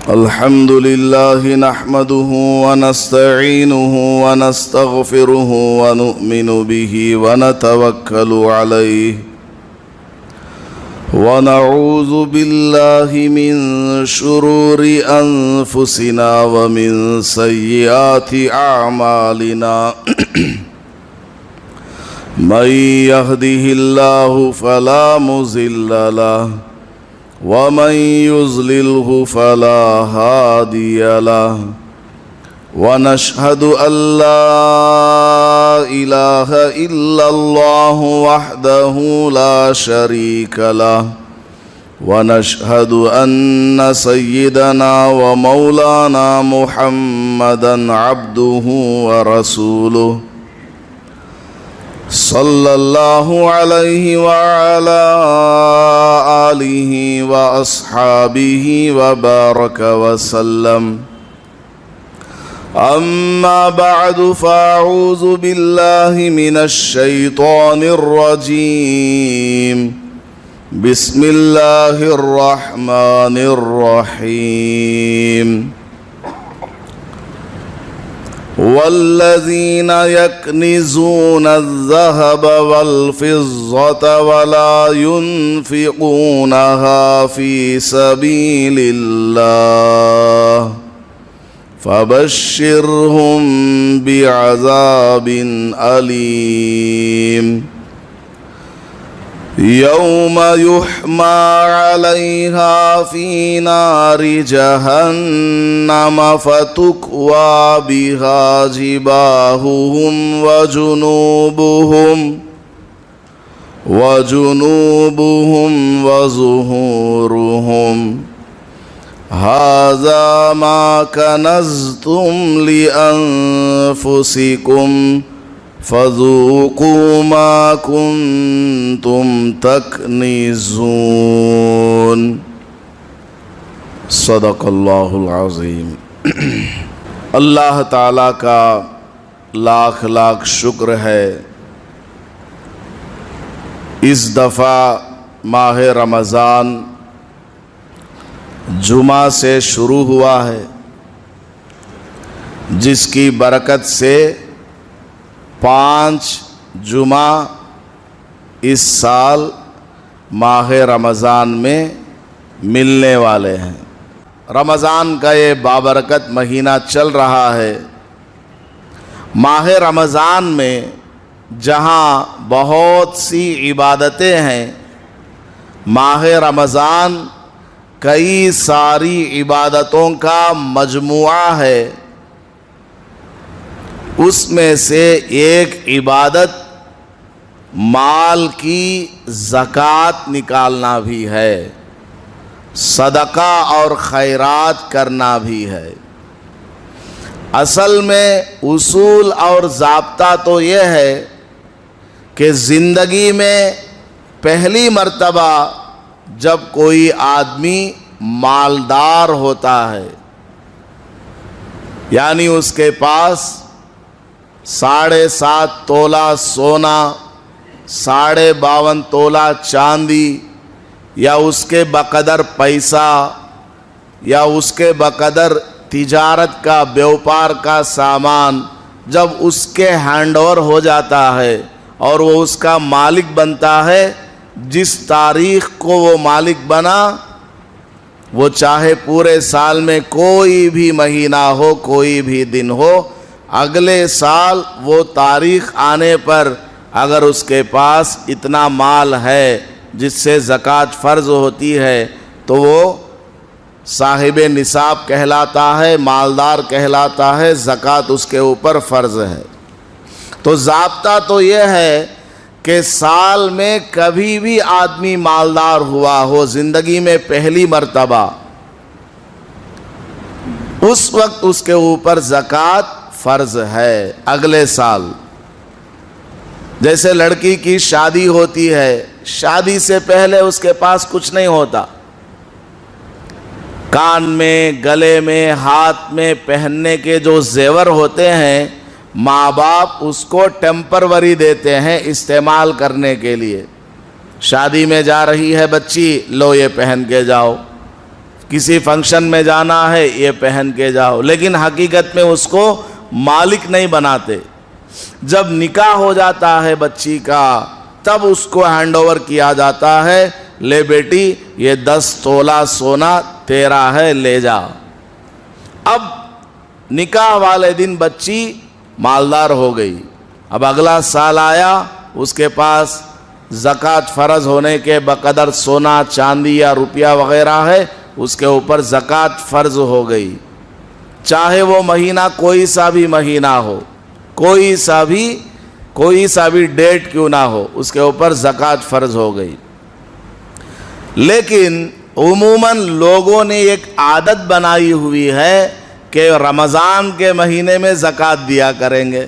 الحمد لله نحمده ونستعينه ونستغفره ونؤمن به ونتوكل عليه ونعوذ بالله من شرور أنفسنا ومن سيئات أعمالنا من يهده الله فلا مضل له ومن يضلله فلا هادي له ونشهد أن لا إله إلا الله وحده لا شريك له ونشهد أن سيدنا ومولانا محمدا عبده ورسوله صلى الله عليه وعلى آله وأصحابه وبارك وسلم أما بعد فأعوذ بالله من الشيطان الرجيم بسم الله الرحمن الرحيم والذين يكنزون الذهب والفضة ولا ينفقونها في سبيل الله فبشرهم بعذاب أليم يوم يحمى عليها في نار جهنم فتكوى بها جباههم وجنوبهم وظهورهم هذا ما كنزتم لأنفسكم فذوقوا ما كنتم تكنزون صدق اللہ العظیم۔ اللہ تعالیٰ کا لاکھ لاکھ شکر ہے، اس دفعہ ماہ رمضان جمعہ سے شروع ہوا ہے، جس کی برکت سے 5 جمعہ اس سال ماہ رمضان میں ملنے والے ہیں۔ رمضان کا یہ بابرکت مہینہ چل رہا ہے۔ ماہ رمضان میں جہاں بہت سی عبادتیں ہیں، ماہ رمضان کئی ساری عبادتوں کا مجموعہ ہے۔ اس میں سے ایک عبادت مال کی زکوٰۃ نکالنا بھی ہے، صدقہ اور خیرات کرنا بھی ہے۔ اصل میں اصول اور ضابطہ تو یہ ہے کہ زندگی میں پہلی مرتبہ جب کوئی آدمی مالدار ہوتا ہے، یعنی اس کے پاس 7.5 تولہ سونا، 52.5 تولہ چاندی، یا اس کے بقدر پیسہ، یا اس کے بقدر تجارت کا بیوپار کا سامان جب اس کے ہینڈ اوور ہو جاتا ہے اور وہ اس کا مالک بنتا ہے، جس تاریخ کو وہ مالک بنا، وہ چاہے پورے سال میں کوئی بھی مہینہ ہو، کوئی بھی دن ہو، اگلے سال وہ تاریخ آنے پر اگر اس کے پاس اتنا مال ہے جس سے زکوٰۃ فرض ہوتی ہے تو وہ صاحب نصاب کہلاتا ہے، مالدار کہلاتا ہے، زکوٰۃ اس کے اوپر فرض ہے۔ تو ضابطہ تو یہ ہے کہ سال میں کبھی بھی آدمی مالدار ہوا ہو، زندگی میں پہلی مرتبہ، اس وقت اس کے اوپر زکوٰۃ فرض ہے۔ اگلے سال جیسے لڑکی کی شادی ہوتی ہے، شادی سے پہلے اس کے پاس کچھ نہیں ہوتا، کان میں، گلے میں، ہاتھ میں پہننے کے جو زیور ہوتے ہیں، ماں باپ اس کو ٹیمپروری دیتے ہیں استعمال کرنے کے لیے۔ شادی میں جا رہی ہے بچی، لو یہ پہن کے جاؤ، کسی فنکشن میں جانا ہے یہ پہن کے جاؤ، لیکن حقیقت میں اس کو مالک نہیں بناتے۔ جب نکاح ہو جاتا ہے بچی کا تب اس کو ہینڈ اوور کیا جاتا ہے، لے بیٹی یہ 10 تولہ سونا تیرا ہے، لے جا۔ اب نکاح والے دن بچی مالدار ہو گئی، اب اگلا سال آیا، اس کے پاس زکوٰۃ فرض ہونے کے بقدر سونا چاندی یا روپیہ وغیرہ ہے، اس کے اوپر زکوٰۃ فرض ہو گئی، چاہے وہ مہینہ کوئی سا بھی مہینہ ہو، کوئی سا بھی ڈیٹ کیوں نہ ہو، اس کے اوپر زکوٰۃ فرض ہو گئی۔ لیکن عموماً لوگوں نے ایک عادت بنائی ہوئی ہے کہ رمضان کے مہینے میں زکوٰۃ دیا کریں گے۔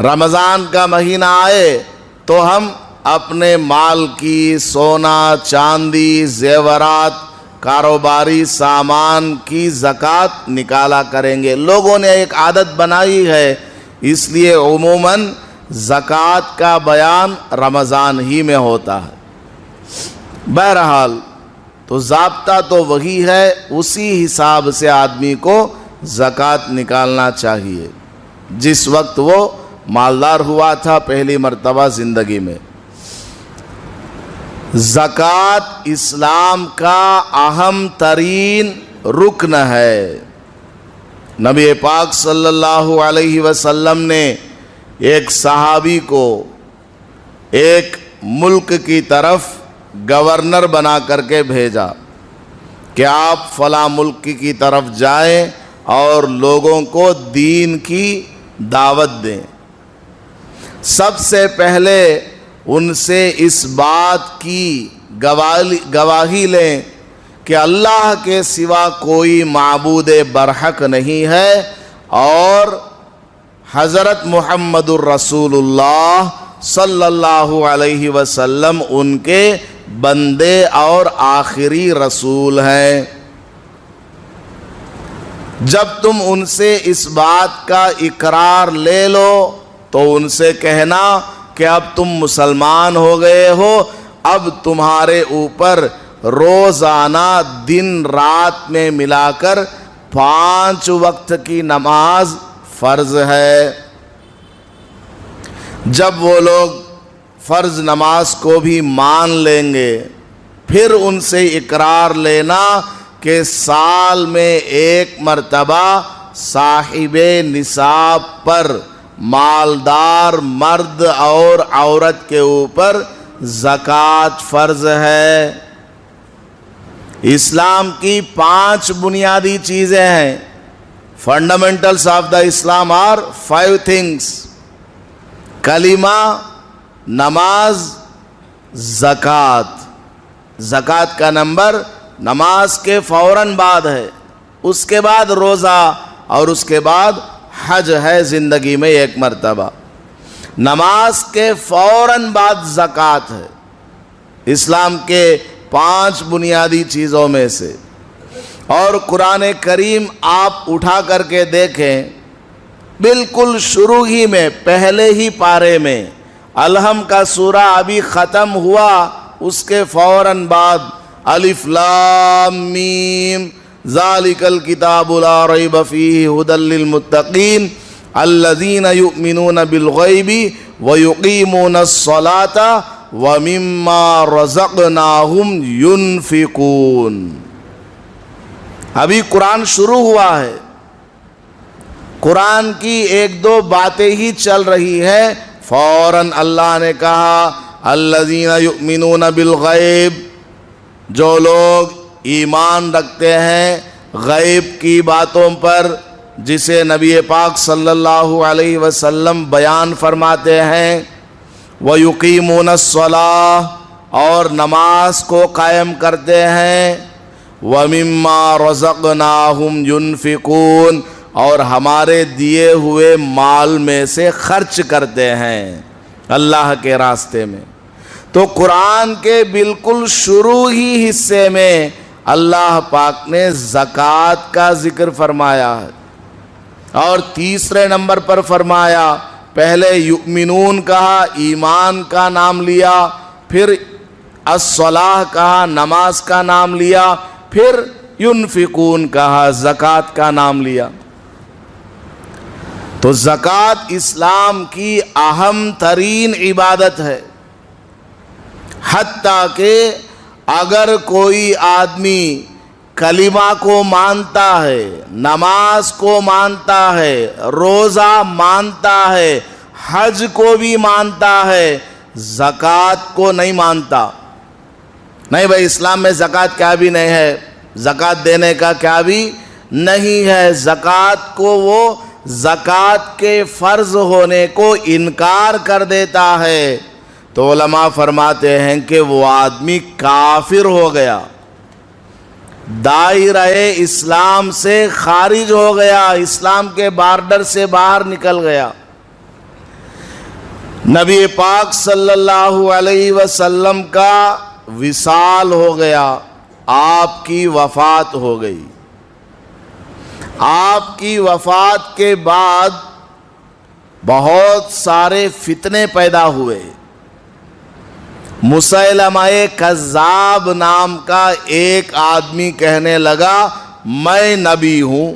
رمضان کا مہینہ آئے تو ہم اپنے مال کی، سونا چاندی زیورات کاروباری سامان کی زکوٰۃ نکالا کریں گے۔ لوگوں نے ایک عادت بنائی ہے، اس لیے عموماً زکوٰۃ کا بیان رمضان ہی میں ہوتا ہے۔ بہرحال تو ضابطہ تو وہی ہے، اسی حساب سے آدمی کو زکوٰۃ نکالنا چاہیے جس وقت وہ مالدار ہوا تھا پہلی مرتبہ زندگی میں۔ زکوٰۃ اسلام کا اہم ترین رکن ہے۔ نبی پاک صلی اللہ علیہ وسلم نے ایک صحابی کو ایک ملک کی طرف گورنر بنا کر کے بھیجا کہ آپ فلاں ملک کی طرف جائیں اور لوگوں کو دین کی دعوت دیں۔ سب سے پہلے ان سے اس بات کی گواہی لیں کہ اللہ کے سوا کوئی معبود برحق نہیں ہے اور حضرت محمد الرسول اللہ صلی اللہ علیہ وسلم ان کے بندے اور آخری رسول ہیں۔ جب تم ان سے اس بات کا اقرار لے لو تو ان سے کہنا کہ اب تم مسلمان ہو گئے ہو، اب تمہارے اوپر روزانہ دن رات میں ملا کر 5 وقت کی نماز فرض ہے۔ جب وہ لوگ فرض نماز کو بھی مان لیں گے پھر ان سے اقرار لینا کہ سال میں 1 مرتبہ صاحب نصاب پر مالدار مرد اور عورت کے اوپر زکوٰۃ فرض ہے۔ اسلام کی 5 بنیادی چیزیں ہیں۔ Fundamentals of the Islam are 5 things: کلمہ، نماز، زکوٰۃ۔ زکوٰۃ کا نمبر نماز کے فوراً بعد ہے، اس کے بعد روزہ اور اس کے بعد حج ہے زندگی میں 1 مرتبہ۔ نماز کے فوراً بعد زکوٰۃ ہے، اسلام کے 5 بنیادی چیزوں میں سے۔ اور قرآن کریم آپ اٹھا کر کے دیکھیں، بالکل شروع ہی میں پہلے ہی پارے میں الحم کا سورہ ابھی ختم ہوا، اس کے فوراً بعد الف لام میم ذالک الکتاب لا ریب فیہ ھدی للمتقین الذین یؤمنون بالغیب ویقیمون الصلاۃ ومما رزقناہم ینفقون۔ ابھی قرآن شروع ہوا ہے، قرآن کی 1-2 باتیں ہی چل رہی ہے، فوراً اللہ نے کہا الذین یؤمنون بالغیب، جو لوگ ایمان رکھتے ہیں غیب کی باتوں پر جسے نبی پاک صلی اللہ علیہ وسلم بیان فرماتے ہیں، وَيُقِيمُونَ الصَّلَاةَ، اور نماز کو قائم کرتے ہیں، وَمِمَّا رَزَقْنَاهُمْ يُنْفِقُونَ، اور ہمارے دیے ہوئے مال میں سے خرچ کرتے ہیں اللہ کے راستے میں۔ تو قرآن کے بالکل شروع ہی حصے میں اللہ پاک نے زکوٰۃ کا ذکر فرمایا ہے، اور تیسرے نمبر پر فرمایا، پہلے یؤمنون کہا، ایمان کا نام لیا، پھر الصلاۃ کہا، نماز کا نام لیا، پھر ینفقون کہا، زکوٰۃ کا نام لیا۔ تو زکوٰۃ اسلام کی اہم ترین عبادت ہے، حتیٰ کہ اگر کوئی آدمی کلمہ کو مانتا ہے، نماز کو مانتا ہے، روزہ مانتا ہے، حج کو بھی مانتا ہے، زکوٰۃ کو نہیں مانتا، نہیں بھائی اسلام میں زکوٰۃ کیا بھی نہیں ہے، زکوٰۃ دینے کا کیا بھی نہیں ہے، زکوٰۃ کو وہ زکوٰۃ کے فرض ہونے کو انکار کر دیتا ہے، تو علماء فرماتے ہیں کہ وہ آدمی کافر ہو گیا، دائرہ اسلام سے خارج ہو گیا، اسلام کے بارڈر سے باہر نکل گیا۔ نبی پاک صلی اللہ علیہ وسلم کا وصال ہو گیا، آپ کی وفات ہو گئی۔ آپ کی وفات کے بعد بہت سارے فتنے پیدا ہوئے۔ مسیلمہ کذاب نام کا ایک آدمی کہنے لگا میں نبی ہوں،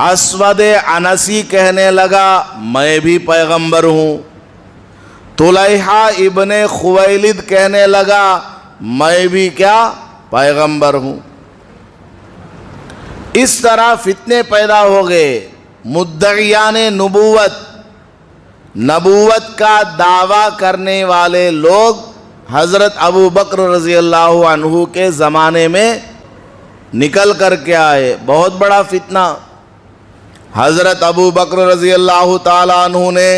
اسود عنسی کہنے لگا میں بھی پیغمبر ہوں، طلحہ ابن خویلد کہنے لگا میں بھی کیا پیغمبر ہوں۔ اس طرح فتنے پیدا ہو گئے، مدعیان نبوت کا دعویٰ کرنے والے لوگ حضرت ابو بکر رضی اللہ عنہ کے زمانے میں نکل کر کے آئے، بہت بڑا فتنہ۔ حضرت ابو بکر رضی اللہ تعالیٰ عنہ نے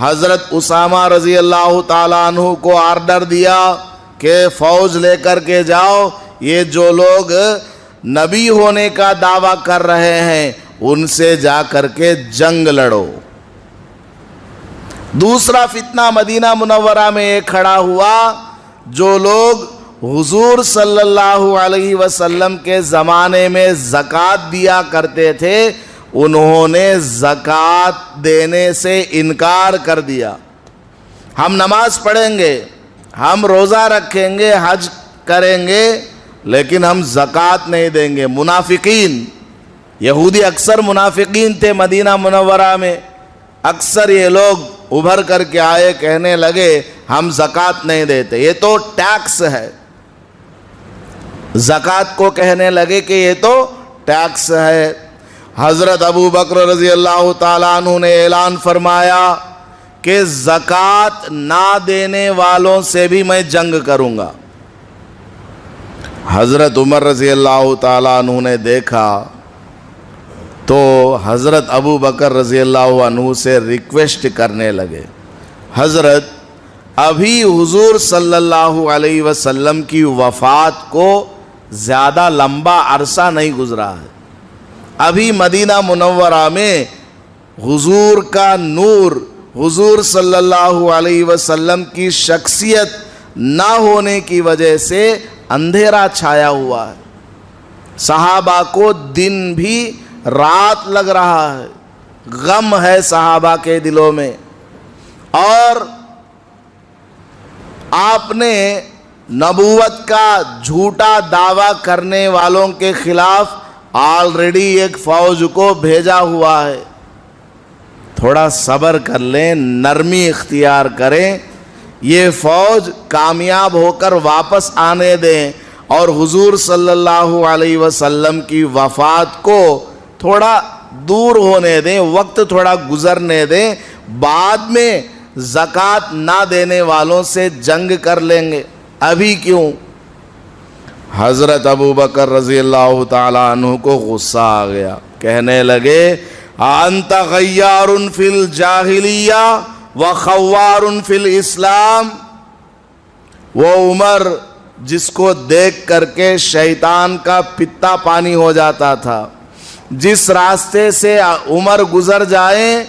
حضرت اسامہ رضی اللہ تعالیٰ عنہ کو آرڈر دیا کہ فوج لے کر کے جاؤ، یہ جو لوگ نبی ہونے کا دعویٰ کر رہے ہیں ان سے جا کر کے جنگ لڑو۔ دوسرا فتنہ مدینہ منورہ میں ایک کھڑا ہوا، جو لوگ حضور صلی اللہ علیہ وسلم کے زمانے میں زکوٰۃ دیا کرتے تھے، انہوں نے زکوٰۃ دینے سے انکار کر دیا۔ ہم نماز پڑھیں گے، ہم روزہ رکھیں گے، حج کریں گے، لیکن ہم زکوٰۃ نہیں دیں گے۔ منافقین، یہودی اکثر منافقین تھے مدینہ منورہ میں، اکثر یہ لوگ ابھر کر کے آئے، کہنے لگے ہم زکوٰۃ نہیں دیتے، یہ تو ٹیکس ہے۔ زکوٰۃ کو کہنے لگے کہ یہ تو ٹیکس ہے۔ حضرت ابو بکر رضی اللہ تعالیٰ عنہ نے اعلان فرمایا کہ زکوٰۃ نہ دینے والوں سے بھی میں جنگ کروں گا۔ حضرت عمر رضی اللہ تعالیٰ عنہ نے دیکھا تو حضرت ابو بکر رضی اللہ عنہ سے ریکویسٹ کرنے لگے، حضرت ابھی حضور صلی اللہ علیہ وسلم کی وفات کو زیادہ لمبا عرصہ نہیں گزرا ہے، ابھی مدینہ منورہ میں حضور کا نور، حضور صلی اللہ علیہ وسلم کی شخصیت نہ ہونے کی وجہ سے اندھیرا چھایا ہوا ہے، صحابہ کو دن بھی رات لگ رہا ہے، غم ہے صحابہ کے دلوں میں، اور آپ نے نبوت کا جھوٹا دعویٰ کرنے والوں کے خلاف آلریڈی ایک فوج کو بھیجا ہوا ہے۔ تھوڑا صبر کر لیں، نرمی اختیار کریں، یہ فوج کامیاب ہو کر واپس آنے دیں اور حضور صلی اللہ علیہ وسلم کی وفات کو تھوڑا دور ہونے دیں، وقت تھوڑا گزرنے دیں، بعد میں زکوٰۃ نہ دینے والوں سے جنگ کر لیں گے، ابھی کیوں؟ حضرت ابو بکر رضی اللہ تعالیٰ عنہ کو غصہ آ گیا، کہنے لگے انت غیار فی الجاہلیہ وخوار فی الاسلام۔ وہ عمر جس کو دیکھ کر کے شیطان کا پتا پانی ہو جاتا تھا، جس راستے سے عمر گزر جائیں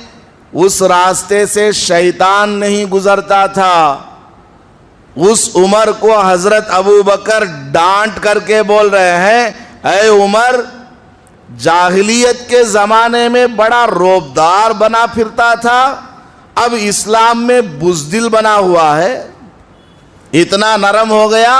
اس راستے سے شیطان نہیں گزرتا تھا، اس عمر کو حضرت ابو بکر ڈانٹ کر کے بول رہے ہیں، اے عمر، جاہلیت کے زمانے میں بڑا روبدار بنا پھرتا تھا، اب اسلام میں بزدل بنا ہوا ہے، اتنا نرم ہو گیا۔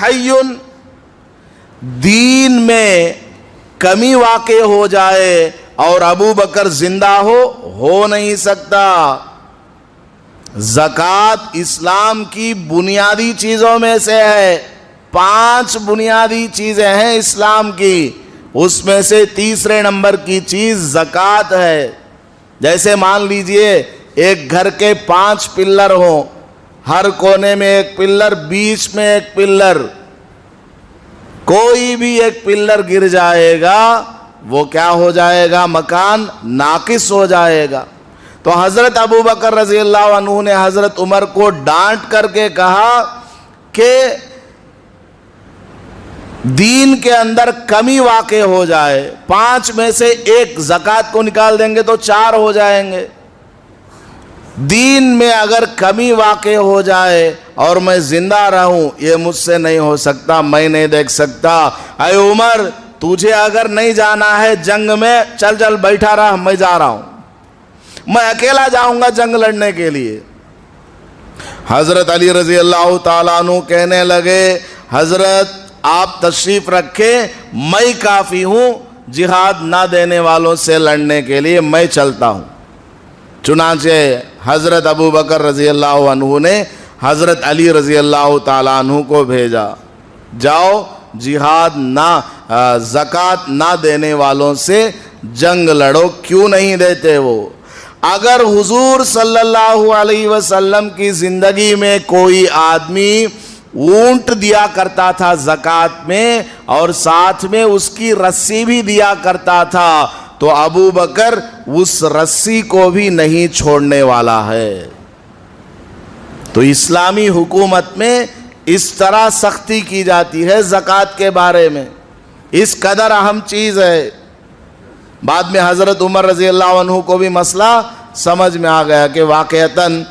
حی, دین میں کمی واقع ہو جائے اور ابو بکر زندہ ہو نہیں سکتا. زکوٰۃ اسلام کی بنیادی چیزوں میں سے ہے. 5 بنیادی چیزیں ہیں اسلام کی, اس میں سے تیسرے نمبر کی چیز زکوٰۃ ہے. جیسے مان لیجئے ایک گھر کے 5 پلر ہوں, ہر کونے میں ایک پلر, بیچ میں ایک پلر. کوئی بھی ایک پلر گر جائے گا وہ کیا ہو جائے گا؟ مکان ناقص ہو جائے گا. تو حضرت ابو بکر رضی اللہ عنہ نے حضرت عمر کو ڈانٹ کر کے کہا کہ دین کے اندر کمی واقع ہو جائے, 5 میں سے ایک زکوٰۃ کو نکال دیں گے تو 4 ہو جائیں گے. دین میں اگر کمی واقع ہو جائے اور میں زندہ رہوں, یہ مجھ سے نہیں ہو سکتا, میں نہیں دیکھ سکتا. اے عمر, تجھے اگر نہیں جانا ہے جنگ میں, چل بیٹھا رہا, میں جا رہا ہوں, میں اکیلا جاؤں گا جنگ لڑنے کے لیے. حضرت علی رضی اللہ تعالیٰ عنہ کہنے لگے, حضرت آپ تشریف رکھیں, میں کافی ہوں جہاد نہ دینے والوں سے لڑنے کے لیے, میں چلتا ہوں. چنانچہ حضرت ابو بکر رضی اللہ عنہ نے حضرت علی رضی اللہ تعالیٰ عنہ کو بھیجا, جاؤ جہاد نہ زکوٰۃ نہ دینے والوں سے جنگ لڑو. کیوں نہیں دیتے وہ؟ اگر حضور صلی اللہ علیہ وسلم کی زندگی میں کوئی آدمی اونٹ دیا کرتا تھا زکوٰۃ میں اور ساتھ میں اس کی رسی بھی دیا کرتا تھا, تو ابو بکر اس رسی کو بھی نہیں چھوڑنے والا ہے. تو اسلامی حکومت میں اس طرح سختی کی جاتی ہے زکوٰۃ کے بارے میں, اس قدر اہم چیز ہے. بعد میں حضرت عمر رضی اللہ عنہ کو بھی مسئلہ سمجھ میں آ گیا کہ واقعتاً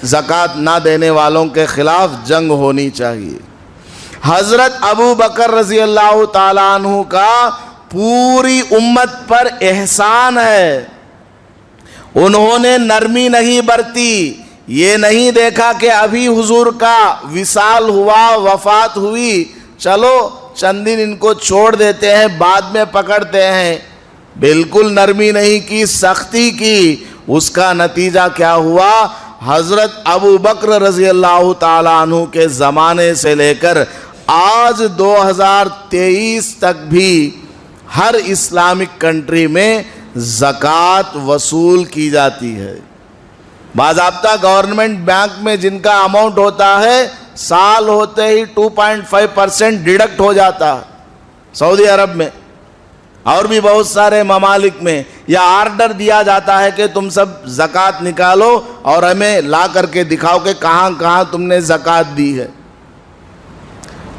زکوٰۃ نہ دینے والوں کے خلاف جنگ ہونی چاہیے. حضرت ابو بکر رضی اللہ تعالیٰ عنہ کا پوری امت پر احسان ہے, انہوں نے نرمی نہیں برتی. یہ نہیں دیکھا کہ ابھی حضور کا وصال ہوا, وفات ہوئی, چلو چند دن ان کو چھوڑ دیتے ہیں, بعد میں پکڑتے ہیں. بالکل نرمی نہیں کی, سختی کی. اس کا نتیجہ کیا ہوا؟ حضرت ابو بکر رضی اللہ تعالیٰ عنہ کے زمانے سے لے کر آج 2023 تک بھی ہر اسلامک کنٹری میں زکوٰۃ وصول کی جاتی ہے. باضابطہ گورنمنٹ بینک میں جن کا اماؤنٹ ہوتا ہے, سال ہوتے ہی 2.5% ڈیڈکٹ ہو جاتا ہے. سعودی عرب میں اور بھی بہت سارے ممالک میں یا آرڈر دیا جاتا ہے کہ تم سب زکوٰۃ نکالو اور ہمیں لا کر کے دکھاؤ کہ کہاں کہاں تم نے زکوٰۃ دی ہے.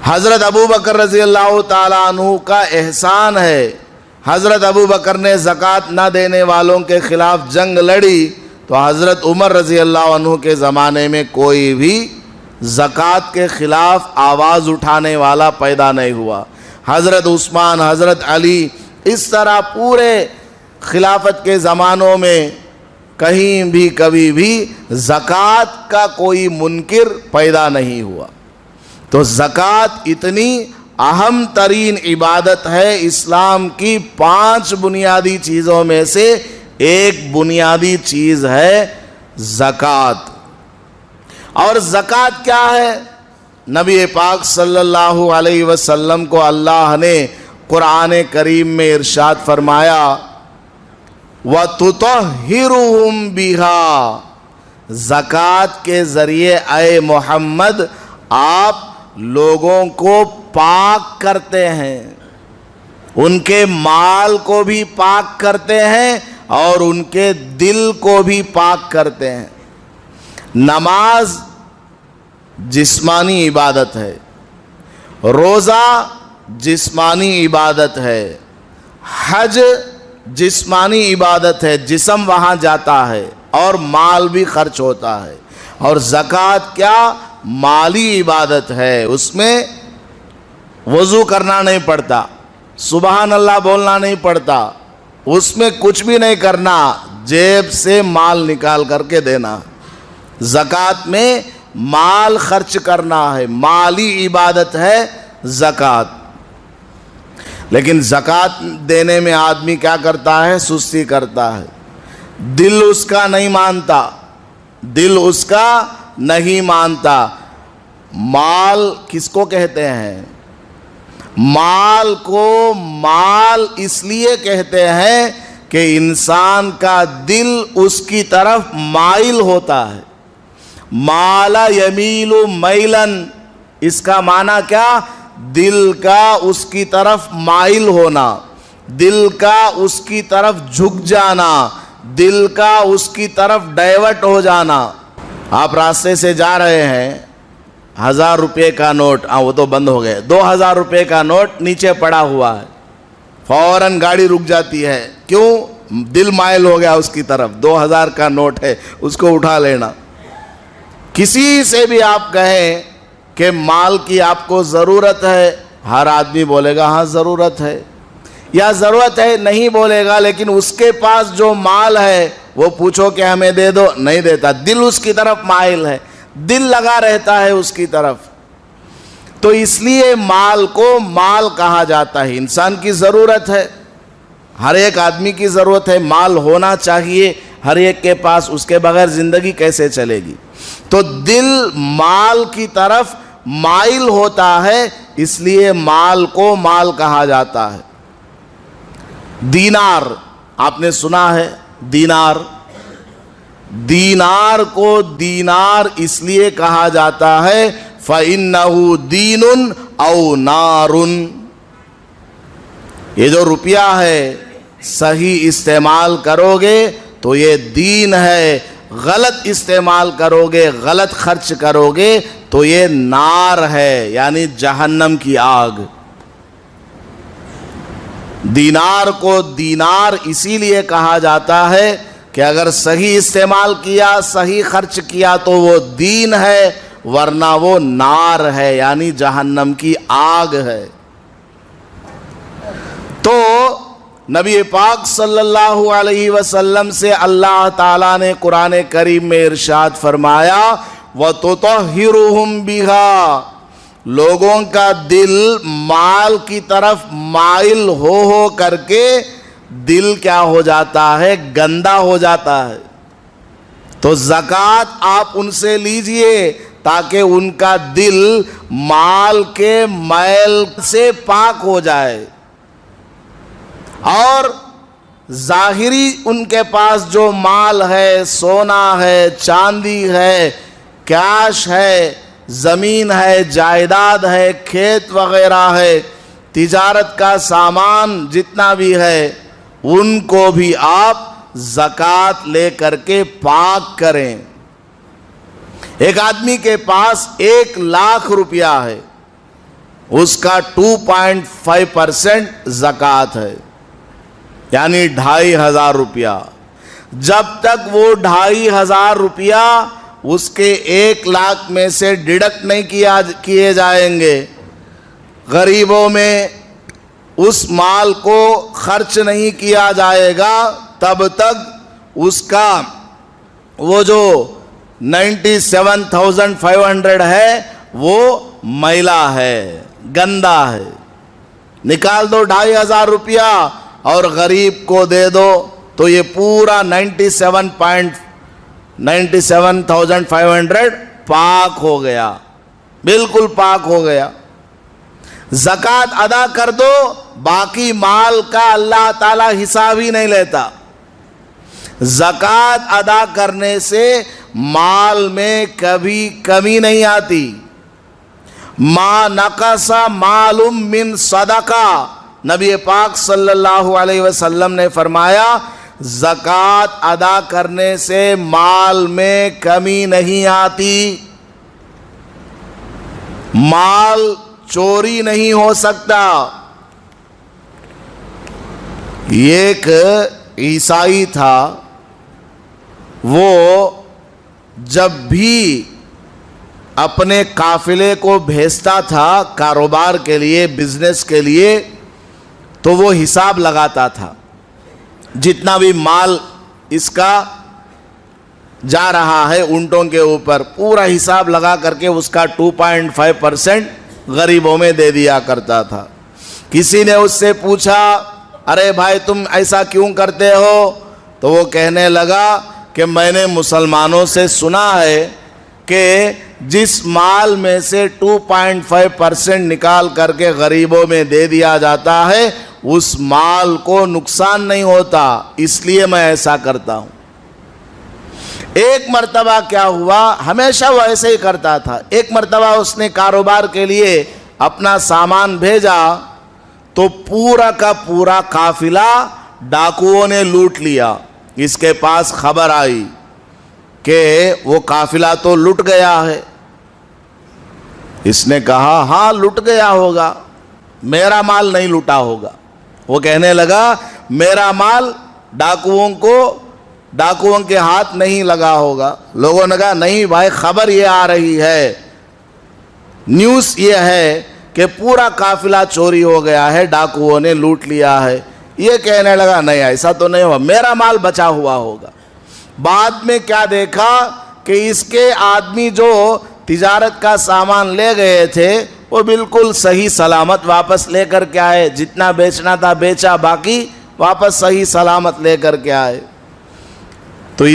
حضرت ابو بکر رضی اللہ تعالیٰ عنہ کا احسان ہے, حضرت ابو بکر نے زکوٰۃ نہ دینے والوں کے خلاف جنگ لڑی, تو حضرت عمر رضی اللہ عنہ کے زمانے میں کوئی بھی زکوٰۃ کے خلاف آواز اٹھانے والا پیدا نہیں ہوا. حضرت عثمان, حضرت علی, اس طرح پورے خلافت کے زمانوں میں کہیں بھی کبھی بھی زکوٰۃ کا کوئی منکر پیدا نہیں ہوا. تو زکوٰۃ اتنی اہم ترین عبادت ہے, اسلام کی 5 بنیادی چیزوں میں سے ایک بنیادی چیز ہے زکوٰۃ. اور زکوٰۃ کیا ہے؟ نبی پاک صلی اللہ علیہ وسلم کو اللہ نے قرآن کریم میں ارشاد فرمایا, وَتُطَهِّرُهُمْ بِهَا, زکوٰۃ کے ذریعے اے محمد آپ لوگوں کو پاک کرتے ہیں, ان کے مال کو بھی پاک کرتے ہیں اور ان کے دل کو بھی پاک کرتے ہیں. نماز جسمانی عبادت ہے, روزہ جسمانی عبادت ہے, حج جسمانی عبادت ہے, جسم وہاں جاتا ہے اور مال بھی خرچ ہوتا ہے. اور زکوٰۃ کیا؟ مالی عبادت ہے, اس میں وضو کرنا نہیں پڑتا, سبحان اللہ بولنا نہیں پڑتا, اس میں کچھ بھی نہیں کرنا, جیب سے مال نکال کر کے دینا. زکوٰۃ میں مال خرچ کرنا ہے، مالی عبادت ہے زکوٰۃ۔ لیکن زکوٰۃ دینے میں آدمی کیا کرتا ہے؟ سستی کرتا ہے، دل اس کا نہیں مانتا، دل اس کا نہیں مانتا۔ مال کس کو کہتے ہیں؟ مال کو مال اس لیے کہتے ہیں کہ انسان کا دل اس کی طرف مائل ہوتا ہے۔ مالا یمیل میلن، اس کا معنی کیا؟ دل کا اس کی طرف مائل ہونا، دل کا اس کی طرف جھک جانا، دل کا اس کی طرف ڈائیورٹ ہو جانا۔ آپ راستے سے جا رہے ہیں، 1000 روپے کا نوٹ، وہ تو بند ہو گئے، 2000 روپے کا نوٹ نیچے پڑا ہوا ہے، فوراً گاڑی رک جاتی ہے۔ کیوں؟ دل مائل ہو گیا اس کی طرف، 2000 کا نوٹ ہے، اس کو اٹھا لینا۔ کسی سے بھی آپ کہیں کہ مال کی آپ کو ضرورت ہے، ہر آدمی بولے گا ہاں ضرورت ہے، یا ضرورت ہے نہیں بولے گا، لیکن اس کے پاس جو مال ہے وہ پوچھو کہ ہمیں دے دو، نہیں دیتا، دل اس کی طرف مائل ہے، دل لگا رہتا ہے اس کی طرف۔ تو اس لیے مال کو مال کہا جاتا ہے، انسان کی ضرورت ہے، ہر ایک آدمی کی ضرورت ہے، مال ہونا چاہیے ہر ایک کے پاس، اس کے بغیر زندگی کیسے چلے گی؟ تو دل مال کی طرف مائل ہوتا ہے، اس لیے مال کو مال کہا جاتا ہے۔ دینار آپ نے سنا ہے، دینار، دینار کو دینار اس لیے کہا جاتا ہے فَإِنَّهُ دِينٌ أَوْ نَارٌ۔ یہ جو روپیہ ہے صحیح استعمال کرو گے تو یہ دین ہے، غلط استعمال کرو گے، غلط خرچ کرو گے تو یہ نار ہے، یعنی جہنم کی آگ۔ دینار کو دینار اسی لیے کہا جاتا ہے کہ اگر صحیح استعمال کیا، صحیح خرچ کیا تو وہ دین ہے، ورنہ وہ نار ہے، یعنی جہنم کی آگ ہے۔ تو نبی پاک صلی اللہ علیہ وسلم سے اللہ تعالیٰ نے قرآن کریم میں ارشاد فرمایا وَتُطَهِّرُهُمْ بِهَا، لوگوں کا دل مال کی طرف مائل ہو کر کے دل کیا ہو جاتا ہے؟ گندا ہو جاتا ہے۔ تو زکوٰۃ آپ ان سے لیجئے تاکہ ان کا دل مال کے میل سے پاک ہو جائے، اور ظاہری ان کے پاس جو مال ہے، سونا ہے، چاندی ہے، کیش ہے، زمین ہے، جائیداد ہے، کھیت وغیرہ ہے، تجارت کا سامان جتنا بھی ہے، ان کو بھی آپ زکوٰۃ لے کر کے پاک کریں۔ ایک آدمی کے پاس 1,00,000 روپیہ ہے، اس کا 2.5% زکوٰۃ ہے، یعنی 2,500 روپیہ۔ جب تک وہ 2,500 روپیہ اس کے 1,00,000 میں سے ڈیڈکٹ نہیں کیے جائیں گے، غریبوں میں اس مال کو خرچ نہیں کیا جائے گا، تب تک اس کا وہ جو 97,500 ہے وہ میلا ہے، گندا ہے۔ نکال دو 2,500 روپیہ اور غریب کو دے دو تو یہ پورا 97,500 پاک ہو گیا، بالکل پاک ہو گیا۔ زکوٰۃ ادا کر دو، باقی مال کا اللہ تعالیٰ حساب ہی نہیں لیتا۔ زکوٰۃ ادا کرنے سے مال میں کبھی کمی نہیں آتی۔ ما نقص مال من صدقہ، نبی پاک صلی اللہ علیہ وسلم نے فرمایا زکوٰۃ ادا کرنے سے مال میں کمی نہیں آتی، مال چوری نہیں ہو سکتا۔ ایک عیسائی تھا، وہ جب بھی اپنے قافلے کو بھیجتا تھا کاروبار کے لیے، بزنس کے لیے، تو وہ حساب لگاتا تھا، جتنا بھی مال اس کا جا رہا ہے اونٹوں کے اوپر، پورا حساب لگا کر کے اس کا 2.5% غریبوں میں دے دیا کرتا تھا۔ کسی نے اس سے پوچھا ارے بھائی تم ایسا کیوں کرتے ہو؟ تو وہ کہنے لگا کہ میں نے مسلمانوں سے سنا ہے کہ جس مال میں سے 2.5% نکال کر کے غریبوں میں دے دیا جاتا ہے اس مال کو نقصان نہیں ہوتا، اس لیے میں ایسا کرتا ہوں۔ ایک مرتبہ کیا ہوا، ہمیشہ وہ ایسے ہی کرتا تھا، ایک مرتبہ اس نے کاروبار کے لیے اپنا سامان بھیجا تو پورا کا پورا قافلہ ڈاکوؤں نے لوٹ لیا۔ اس کے پاس خبر آئی کہ وہ قافلہ تو لٹ گیا ہے۔ اس نے کہا ہاں لٹ گیا ہوگا، میرا مال نہیں لٹا ہوگا۔ وہ کہنے لگا میرا مال ڈاکوؤں کے ہاتھ نہیں لگا ہوگا۔ لوگوں نے کہا نہیں بھائی، خبر یہ آ رہی ہے، نیوز یہ ہے کہ پورا قافلہ چوری ہو گیا ہے، ڈاکوؤں نے لوٹ لیا ہے۔ یہ کہنے لگا نہیں ایسا تو نہیں ہوا، میرا مال بچا ہوا ہوگا۔ بعد میں کیا دیکھا کہ اس کے آدمی جو تجارت کا سامان لے گئے تھے وہ بالکل صحیح سلامت واپس لے کر کے آئے، جتنا بیچنا تھا بیچا، باقی واپس صحیح سلامت لے کر کے آئے۔ تو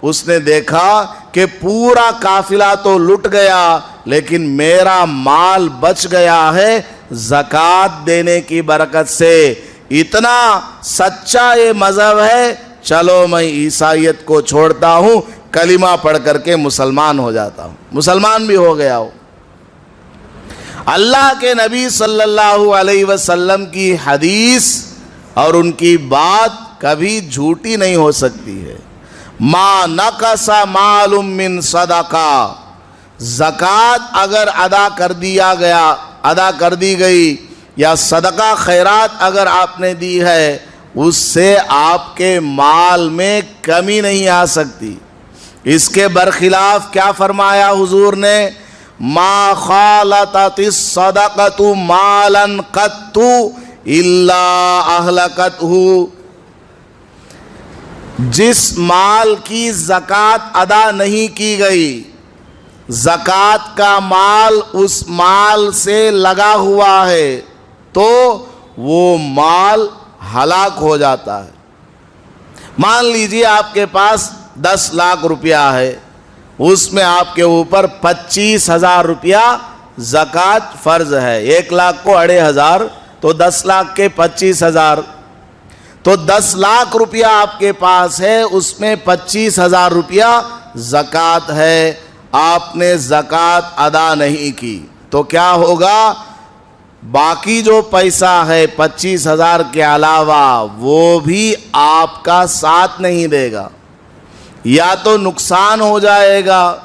اس نے دیکھا کہ پورا قافلہ تو لٹ گیا لیکن میرا مال بچ گیا ہے زکوٰۃ دینے کی برکت سے۔ اتنا سچا یہ مذہب ہے، چلو میں عیسائیت کو چھوڑتا ہوں، کلمہ پڑھ کر کے مسلمان ہو جاتا ہوں، مسلمان بھی ہو گیا ہو۔ اللہ کے نبی صلی اللہ علیہ وسلم کی حدیث اور ان کی بات کبھی جھوٹی نہیں ہو سکتی ہے۔ ما نقص مال من صدقہ، زکوٰۃ اگر ادا کر دی گئی یا صدقہ خیرات اگر آپ نے دی ہے، اس سے آپ کے مال میں کمی نہیں آ سکتی۔ اس کے برخلاف کیا فرمایا حضور نے؟ ما خالطت الصدقۃ مالا قط الا اہلکتہ، جس مال کی زکوٰۃ ادا نہیں کی گئی، زکوٰۃ کا مال اس مال سے لگا ہوا ہے تو وہ مال ہلاک ہو جاتا ہے۔ مان لیجئے آپ کے پاس 10 لاکھ روپیہ ہے، اس میں آپ کے اوپر 25,000 روپیہ زکوٰۃ فرض ہے۔ 1 لاکھ کو 2,500 تو 10 لاکھ کے 25,000، تو 10 لاکھ روپیہ آپ کے پاس ہے، اس میں 25,000 روپیہ زکوٰۃ ہے، آپ نے زکوٰۃ ادا نہیں کی تو کیا ہوگا؟ باقی جو پیسہ ہے 25,000 کے علاوہ وہ بھی آپ کا ساتھ نہیں دے گا، یا تو نقصان ہو جائے گا،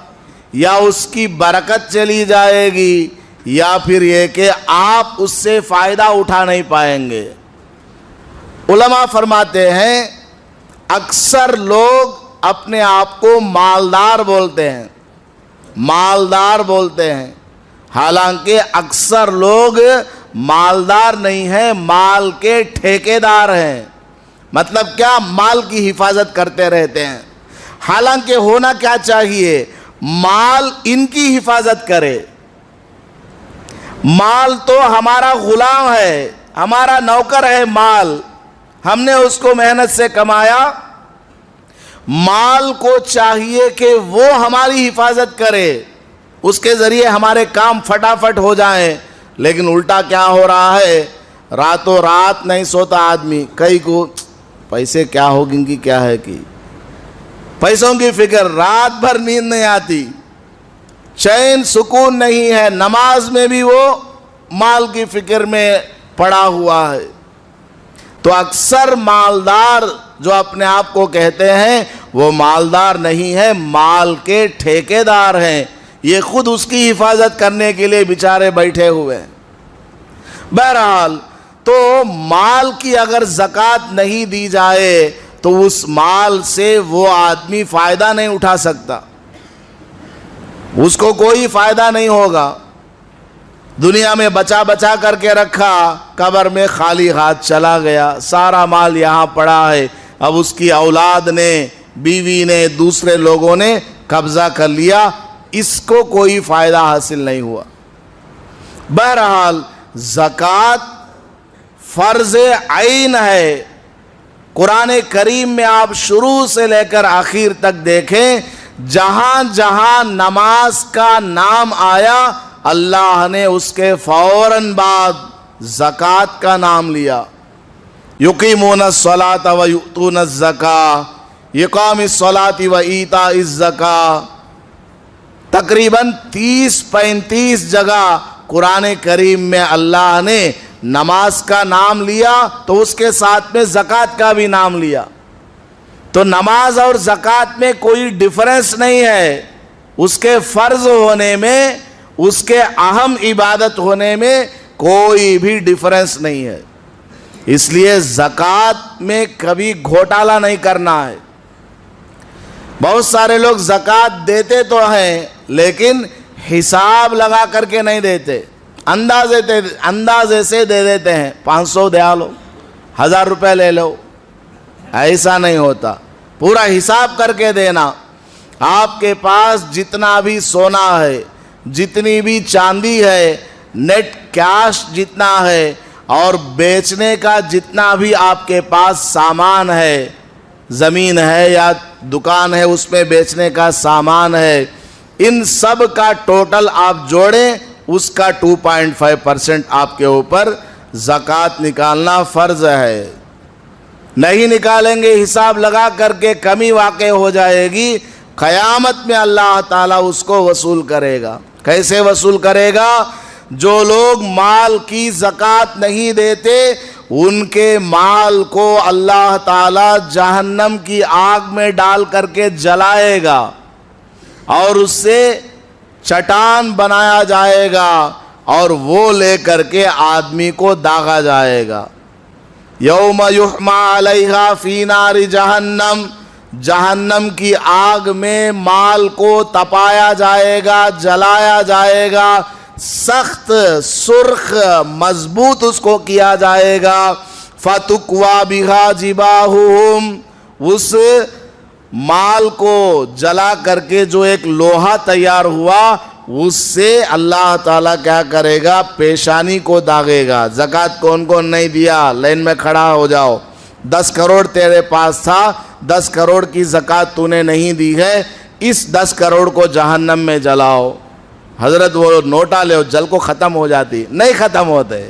یا اس کی برکت چلی جائے گی، یا پھر یہ کہ آپ اس سے فائدہ اٹھا نہیں پائیں گے۔ علماء فرماتے ہیں اکثر لوگ اپنے آپ کو مالدار بولتے ہیں، حالانکہ اکثر لوگ مالدار نہیں ہیں، مال کے ٹھیکیدار ہیں۔ مطلب کیا؟ مال کی حفاظت کرتے رہتے ہیں، حالانکہ ہونا کیا چاہیے؟ مال ان کی حفاظت کرے۔ مال تو ہمارا غلام ہے، ہمارا نوکر ہے مال، ہم نے اس کو محنت سے کمایا، مال کو چاہیے کہ وہ ہماری حفاظت کرے، اس کے ذریعے ہمارے کام فٹافٹ ہو جائیں۔ لیکن الٹا کیا ہو رہا ہے؟ راتوں رات نہیں سوتا آدمی، کئی کو پیسے کیا ہوگی کی کیا ہے کہ پیسوں کی فکر، رات بھر نیند نہیں آتی، چین سکون نہیں ہے، نماز میں بھی وہ مال کی فکر میں پڑا ہوا ہے۔ تو اکثر مالدار جو اپنے آپ کو کہتے ہیں وہ مالدار نہیں ہے، مال کے ٹھیکیدار ہیں، یہ خود اس کی حفاظت کرنے کے لیے بیچارے بیٹھے ہوئے ہیں۔ بہرحال تو مال کی اگر زکوٰۃ نہیں دی جائے تو اس مال سے وہ آدمی فائدہ نہیں اٹھا سکتا، اس کو کوئی فائدہ نہیں ہوگا۔ دنیا میں بچا کر کے رکھا، قبر میں خالی ہاتھ چلا گیا، سارا مال یہاں پڑا ہے، اب اس کی اولاد نے بیوی نے, دوسرے لوگوں نے قبضہ کر لیا, اس کو کوئی فائدہ حاصل نہیں ہوا. بہرحال زکوٰۃ فرض عین ہے. قرآن کریم میں آپ شروع سے لے کر آخر تک دیکھیں, جہاں جہاں نماز کا نام آیا اللہ نے اس کے فوراً بعد زکوٰۃ کا نام لیا. یقیمون الصلاۃ و یؤتون الزکاۃ, اقام الصلاۃ و ایتاء الزکاۃ. تقریباً 30-35 جگہ قرآن کریم میں اللہ نے نماز کا نام لیا تو اس کے ساتھ میں زکوٰۃ کا بھی نام لیا. تو نماز اور زکوٰۃ میں کوئی ڈیفرنس نہیں ہے, اس کے فرض ہونے میں, اس کے اہم عبادت ہونے میں کوئی بھی ڈیفرنس نہیں ہے. اس لیے زکوٰۃ میں کبھی گھوٹالہ نہیں کرنا ہے. بہت سارے لوگ زکوٰۃ دیتے تو ہیں لیکن حساب لگا کر کے نہیں دیتے, اندازے سے دے دیتے ہیں. 500 دیا لو, 1000 روپے لے لو, ایسا نہیں ہوتا. پورا حساب کر کے دینا. آپ کے پاس جتنا بھی سونا ہے, جتنی بھی چاندی ہے, نیٹ کیش جتنا ہے, اور بیچنے کا جتنا بھی آپ کے پاس سامان ہے, زمین ہے یا دکان ہے اس میں بیچنے کا سامان ہے, ان سب کا ٹوٹل آپ جوڑیں, اس کا 2.5% آپ کے اوپر زکوٰۃ نکالنا فرض ہے. نہیں نکالیں گے حساب لگا کر کے کمی واقع ہو جائے گی. قیامت میں اللہ تعالیٰ اس کو وصول کرے گا. کیسے وصول کرے گا؟ جو لوگ مال کی زکوٰۃ نہیں دیتے ان کے مال کو اللہ تعالیٰ جہنم کی آگ میں ڈال کر کے جلائے گا اور اس سے چٹان بنایا جائے گا اور وہ لے کر کے آدمی کو داغا جائے گا. یوم یحمى علیہا فی نار جہنم, جہنم کی آگ میں مال کو تپایا جائے گا, جلایا جائے گا, سخت سرخ مضبوط اس کو کیا جائے گا. فَتُكْوَى بِهَا جِبَاهُهُمْ, اس مال کو جلا کر کے جو ایک لوہا تیار ہوا اس سے اللہ تعالیٰ کیا کرے گا؟ پیشانی کو داغے گا. زکوٰۃ کون کون نہیں دیا؟ لائن میں کھڑا ہو جاؤ. 10 کروڑ تیرے پاس تھا, 10 کروڑ کی زکوٰۃ تو نے نہیں دی ہے, اس 10 کروڑ کو جہنم میں جلاؤ. حضرت وہ نوٹا لے, جل کو ختم ہو جاتی, نہیں ختم ہوتے.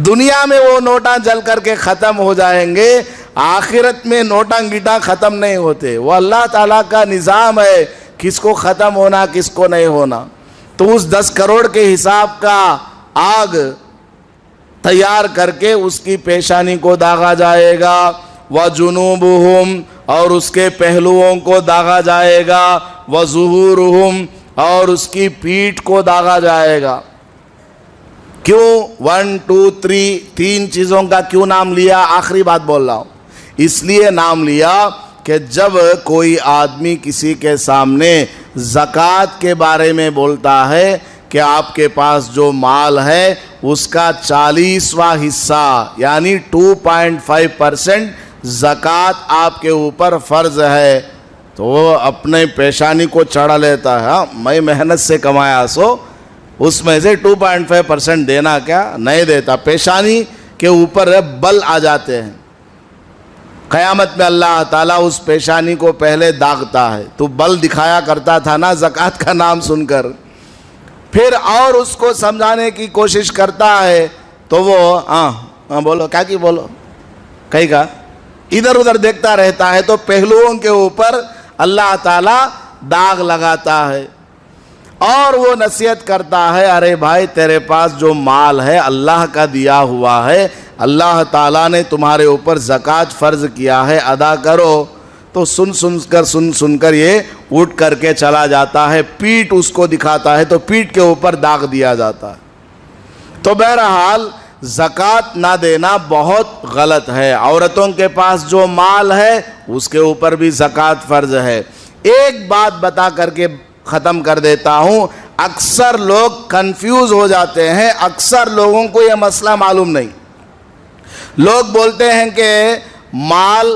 دنیا میں وہ نوٹاں جل کر کے ختم ہو جائیں گے, آخرت میں نوٹاں گیٹاں ختم نہیں ہوتے. وہ اللہ تعالیٰ کا نظام ہے, کس کو ختم ہونا کس کو نہیں ہونا. تو اس 10 کروڑ کے حساب کا آگ تیار کر کے اس کی پیشانی کو داغا جائے گا. وَجُنُوبُهُمْ, اور اس کے پہلوؤں کو داغا جائے گا. وَظُهُورُهُمْ, اور اس کی پیٹھ کو داغا جائے گا. کیوں 1 2 3 تین چیزوں کا کیوں نام لیا؟ آخری بات بول رہا ہوں. اس لیے نام لیا کہ جب کوئی آدمی کسی کے سامنے زکوٰۃ کے بارے میں بولتا ہے کہ آپ کے پاس جو مال ہے اس کا 40واں حصہ یعنی 2.5% زکوٰۃ آپ کے اوپر فرض ہے, تو وہ اپنے پیشانی کو چڑھا لیتا ہے. ہاں میں محنت سے کمایا سو اس میں سے 2.5% دینا کیا؟ نہیں دیتا. پیشانی کے اوپر بل آ جاتے ہیں. قیامت میں اللہ تعالیٰ اس پیشانی کو پہلے داغتا ہے. تو بل دکھایا کرتا تھا نا زکوٰۃ کا نام سن کر, پھر اور اس کو سمجھانے کی کوشش کرتا ہے تو وہ ہاں بولو کیا کی بولو کہیں کا ادھر ادھر دیکھتا رہتا ہے. تو پہلوؤں کے اوپر اللہ تعالیٰ داغ لگاتا ہے اور وہ نصیحت کرتا ہے, ارے بھائی تیرے پاس جو مال ہے اللہ کا دیا ہوا ہے, اللہ تعالیٰ نے تمہارے اوپر زکوٰۃ فرض کیا ہے, ادا کرو. تو سن کر یہ اٹھ کر کے چلا جاتا ہے. پیٹھ اس کو دکھاتا ہے تو پیٹھ کے اوپر داغ دیا جاتا ہے. تو بہرحال زکوٰۃ نہ دینا بہت غلط ہے. عورتوں کے پاس جو مال ہے اس کے اوپر بھی زکوٰۃ فرض ہے. ایک بات بتا کر کے ختم کر دیتا ہوں, اکثر لوگ کنفیوز ہو جاتے ہیں, اکثر لوگوں کو یہ مسئلہ معلوم نہیں. لوگ بولتے ہیں کہ مال